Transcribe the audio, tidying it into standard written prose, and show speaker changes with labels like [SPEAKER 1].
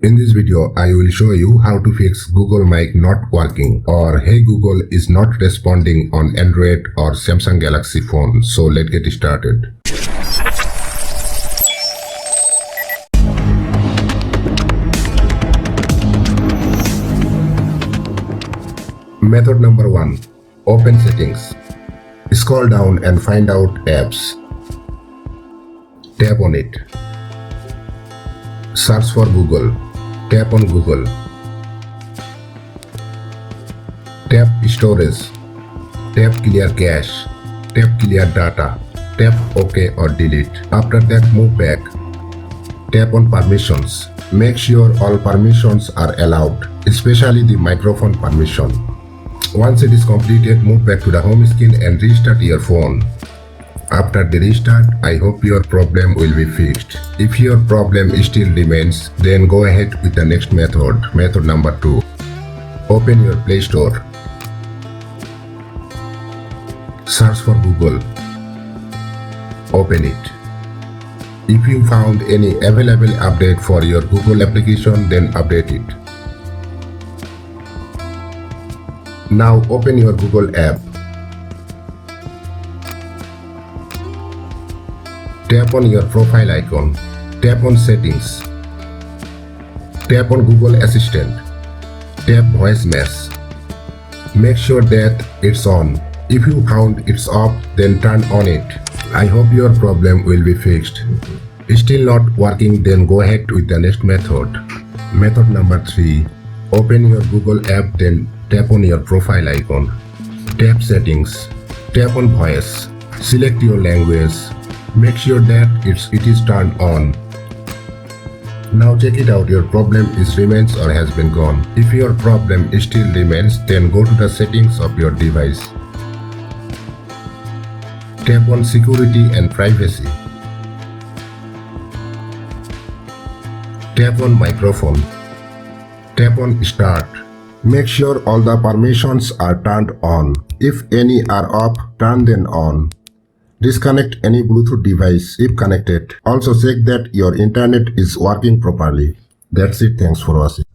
[SPEAKER 1] In this video, I will show you how to fix Google Mic not working or Hey Google is not responding on Android or Samsung Galaxy phone. So let's get started. Method number 1. Open settings. Scroll down and find out apps. Tap on it. Search for Google. Tap on Google. Tap storage. Tap clear cache. Tap clear data. Tap OK or delete. After that, move back. Tap on permissions. Make sure all permissions are allowed, especially the microphone permission. Once it is completed, move back to the home screen and restart your phone. After the restart, I hope your problem will be fixed. If your problem still remains, then go ahead with the next method. Method number 2. Open your Play Store. Search for Google. Open it. If you found any available update for your Google application, then update it. Now open your Google app. Tap on your profile icon. Tap on settings. Tap on Google Assistant. Tap voice mesh. Make sure that it's on. If you found it's off, then turn on it. I hope your problem will be fixed. Still not working, then go ahead with the next method. Method number 3. Open your Google app, then tap on your profile icon. Tap settings. Tap on voice. Select your language. Make sure that it is turned on. Now check it out, your problem remains or has been gone. If your problem still remains, then go to the settings of your device. Tap on security and privacy. Tap on microphone. Tap on start. Make sure all the permissions are turned on. If any are off, turn them on. Disconnect any Bluetooth device if connected. Also check that your internet is working properly. That's it. Thanks for watching.